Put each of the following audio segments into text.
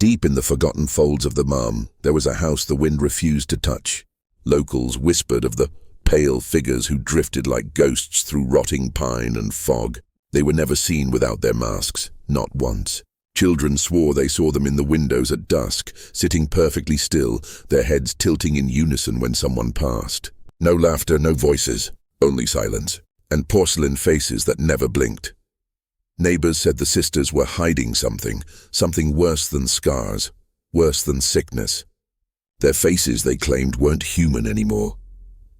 Deep in the forgotten folds of the Marne, there was a house the wind refused to touch. Locals whispered of the pale figures who drifted like ghosts through rotting pine and fog. They were never seen without their masks, not once. Children swore they saw them in the windows at dusk, sitting perfectly still, their heads tilting in unison when someone passed. No laughter, no voices, only silence, and porcelain faces that never blinked. Neighbors said the sisters were hiding something worse than scars, worse than sickness. Their faces, they claimed, weren't human anymore.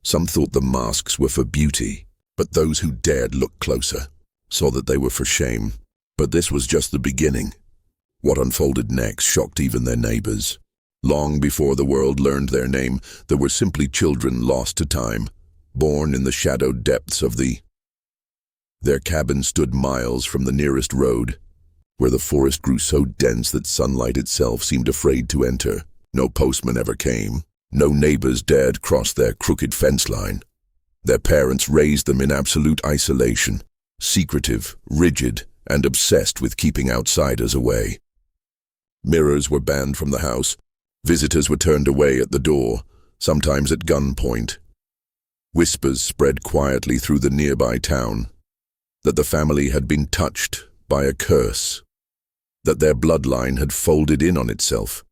Some thought the masks were for beauty, but those who dared look closer saw that they were for shame. But this was just the beginning. What unfolded next shocked even their neighbors. Long before the world learned their name, there were simply children lost to time, born in the shadowed depths of Their cabin stood miles from the nearest road, where the forest grew so dense that sunlight itself seemed afraid to enter. No postman ever came. No neighbors dared cross their crooked fence line. Their parents raised them in absolute isolation, secretive, rigid, and obsessed with keeping outsiders away. Mirrors were banned from the house. Visitors were turned away at the door, sometimes at gunpoint. Whispers spread quietly through the nearby town that the family had been touched by a curse, that their bloodline had folded in on itself,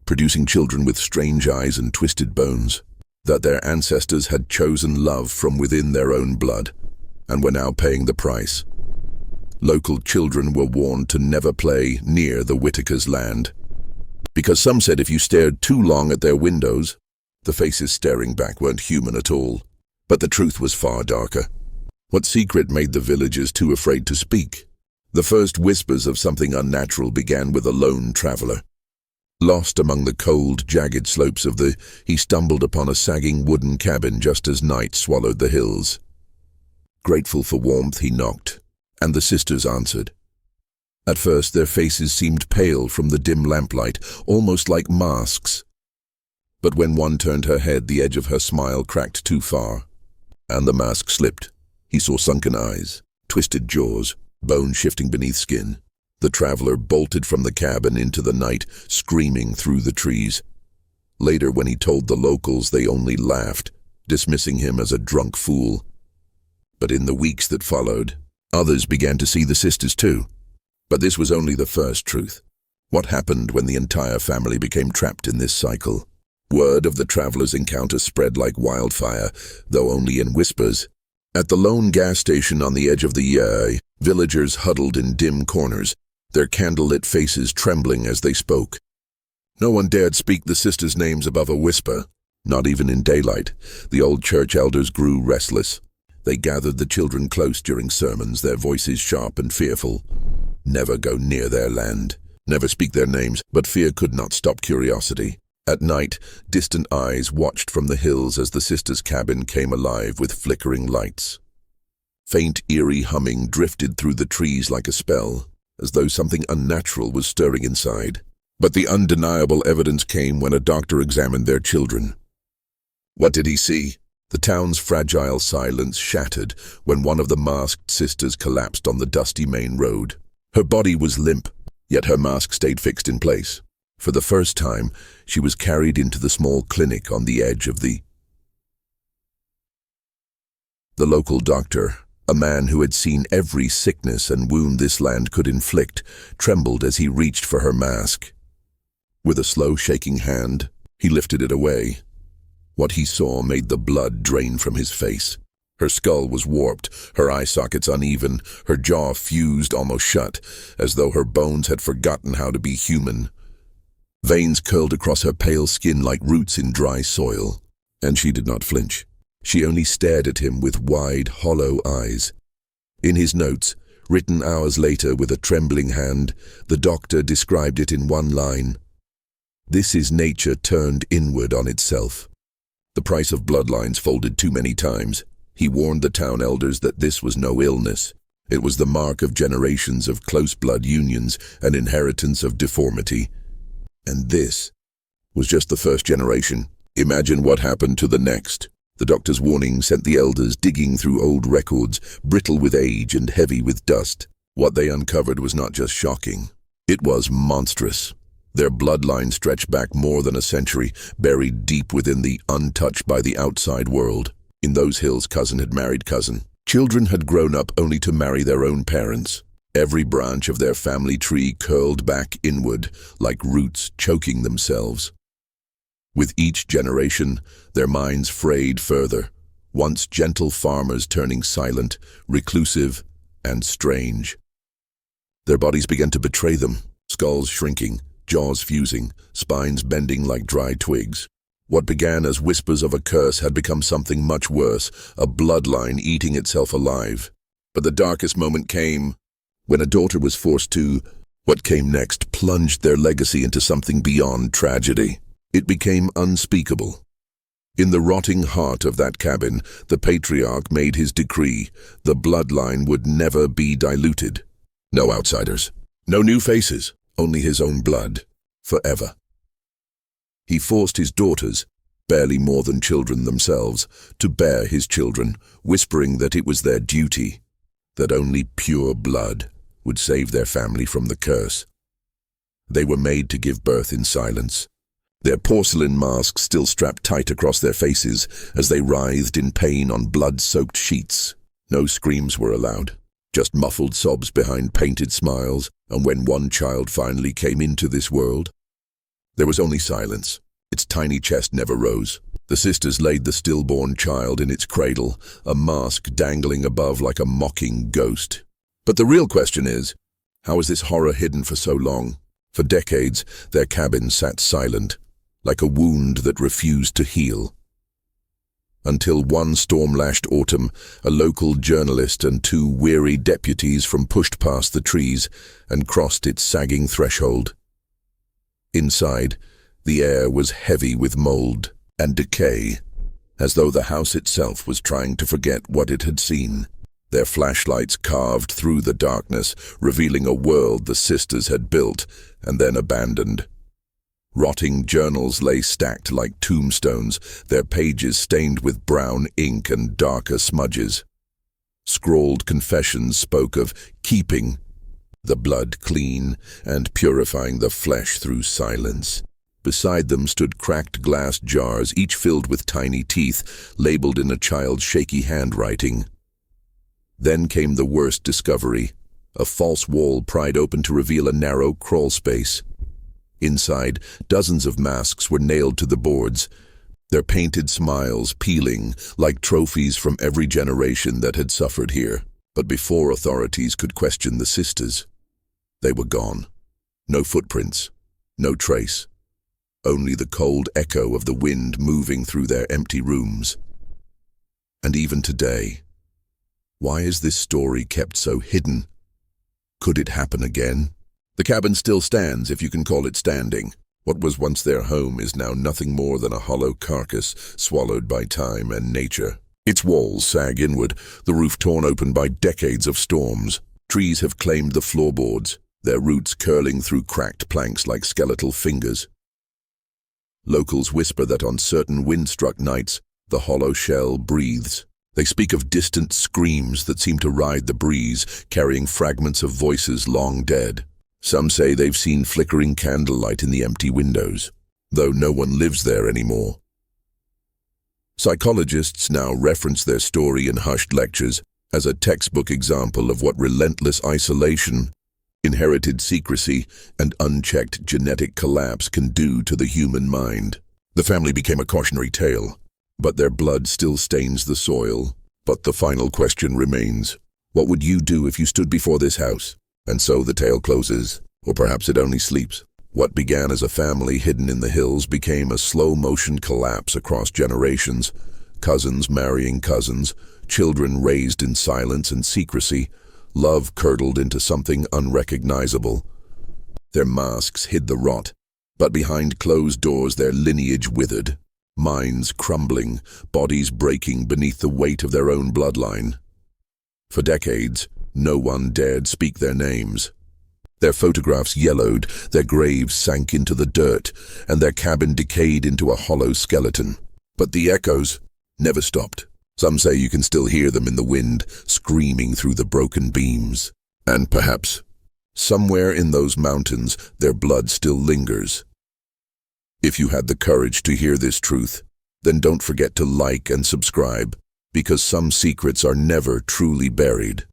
producing children with strange eyes and twisted bones, that their ancestors had chosen love from within their own blood, and were now paying the price. Local children were warned to never play near the Whitakers' land, because some said if you stared too long at their windows, the faces staring back weren't human at all. But the truth was far darker. What secret made the villagers too afraid to speak? The first whispers of something unnatural began with a lone traveler. Lost among the cold, jagged slopes he stumbled upon a sagging wooden cabin just as night swallowed the hills. Grateful for warmth, he knocked, and the sisters answered. At first, their faces seemed pale from the dim lamplight, almost like masks. But when one turned her head, the edge of her smile cracked too far, and the mask slipped. He saw sunken eyes, twisted jaws, bone shifting beneath skin. The traveler bolted from the cabin into the night, screaming through the trees. Later, when he told the locals, they only laughed, dismissing him as a drunk fool. But in the weeks that followed, others began to see the sisters too. But this was only the first truth. What happened when the entire family became trapped in this cycle? Word of the traveler's encounter spread like wildfire, though only in whispers. At the lone gas station on the edge of the villagers huddled in dim corners, their candlelit faces trembling as they spoke. No one dared speak the sisters' names above a whisper, not even in daylight. The old church elders grew restless. They gathered the children close during sermons, their voices sharp and fearful. Never go near their land, never speak their names, but fear could not stop curiosity. At night, distant eyes watched from the hills as the sisters' cabin came alive with flickering lights. Faint, eerie humming drifted through the trees like a spell, as though something unnatural was stirring inside. But the undeniable evidence came when a doctor examined their children. What did he see? The town's fragile silence shattered when one of the masked sisters collapsed on the dusty main road. Her body was limp, yet her mask stayed fixed in place. For the first time, she was carried into the small clinic on the edge of the local doctor, a man who had seen every sickness and wound this land could inflict, trembled as he reached for her mask. With a slow, shaking hand, he lifted it away. What he saw made the blood drain from his face. Her skull was warped, her eye sockets uneven, her jaw fused almost shut, as though her bones had forgotten how to be human. Veins curled across her pale skin like roots in dry soil, and she did not flinch. She only stared at him with wide, hollow eyes. In his notes, written hours later with a trembling hand, the doctor described it in one line. This is nature turned inward on itself. The price of bloodlines folded too many times. He warned the town elders that this was no illness. It was the mark of generations of close blood unions, an inheritance of deformity. And this was just the first generation. Imagine what happened to the next. The doctor's warning sent the elders digging through old records, brittle with age and heavy with dust. What they uncovered was not just shocking. It was monstrous. Their bloodline stretched back more than a century, buried deep within the untouched by the outside world. In those hills, cousin had married cousin. Children had grown up only to marry their own parents. Every branch of their family tree curled back inward, like roots choking themselves. With each generation, their minds frayed further, once gentle farmers turning silent, reclusive, and strange. Their bodies began to betray them, skulls shrinking, jaws fusing, spines bending like dry twigs. What began as whispers of a curse had become something much worse, a bloodline eating itself alive. But the darkest moment came when a daughter was forced to. What came next plunged their legacy into something beyond tragedy. It became unspeakable. In the rotting heart of that cabin, the patriarch made his decree. The bloodline would never be diluted. No outsiders, no new faces, only his own blood, forever. He forced his daughters, barely more than children themselves, to bear his children, whispering that it was their duty, that only pure blood would save their family from the curse. They were made to give birth in silence, their porcelain masks still strapped tight across their faces as they writhed in pain on blood-soaked sheets. No screams were allowed, just muffled sobs behind painted smiles, and when one child finally came into this world, there was only silence. Its tiny chest never rose. The sisters laid the stillborn child in its cradle, a mask dangling above like a mocking ghost. But the real question is, how was this horror hidden for so long? For decades, their cabin sat silent, like a wound that refused to heal. Until one storm-lashed autumn, a local journalist and two weary deputies pushed past the trees and crossed its sagging threshold. Inside, the air was heavy with mold and decay, as though the house itself was trying to forget what it had seen. Their flashlights carved through the darkness, revealing a world the sisters had built and then abandoned. Rotting journals lay stacked like tombstones, their pages stained with brown ink and darker smudges. Scrawled confessions spoke of keeping the blood clean and purifying the flesh through silence. Beside them stood cracked glass jars, each filled with tiny teeth, labeled in a child's shaky handwriting. Then came the worst discovery, a false wall pried open to reveal a narrow crawl space. Inside, dozens of masks were nailed to the boards, their painted smiles peeling like trophies from every generation that had suffered here. But before authorities could question the sisters, they were gone. No footprints, no trace. Only the cold echo of the wind moving through their empty rooms. And even today, why is this story kept so hidden? Could it happen again? The cabin still stands, if you can call it standing. What was once their home is now nothing more than a hollow carcass swallowed by time and nature. Its walls sag inward, the roof torn open by decades of storms. Trees have claimed the floorboards, their roots curling through cracked planks like skeletal fingers. Locals whisper that on certain wind-struck nights, the hollow shell breathes. They speak of distant screams that seem to ride the breeze, carrying fragments of voices long dead. Some say they've seen flickering candlelight in the empty windows, though no one lives there anymore. Psychologists now reference their story in hushed lectures as a textbook example of what relentless isolation, inherited secrecy, and unchecked genetic collapse can do to the human mind. The family became a cautionary tale, but their blood still stains the soil. But the final question remains, what would you do if you stood before this house? And so the tale closes, or perhaps it only sleeps. What began as a family hidden in the hills became a slow-motion collapse across generations. Cousins marrying cousins, children raised in silence and secrecy, love curdled into something unrecognizable. Their masks hid the rot, but behind closed doors their lineage withered, minds crumbling, bodies breaking beneath the weight of their own bloodline. For decades, no one dared speak their names. Their photographs yellowed, their graves sank into the dirt, and their cabin decayed into a hollow skeleton. But the echoes never stopped. Some say you can still hear them in the wind, screaming through the broken beams. And perhaps Somewhere in those mountains, their blood still lingers. If you had the courage to hear this truth, then don't forget to like and subscribe, because some secrets are never truly buried.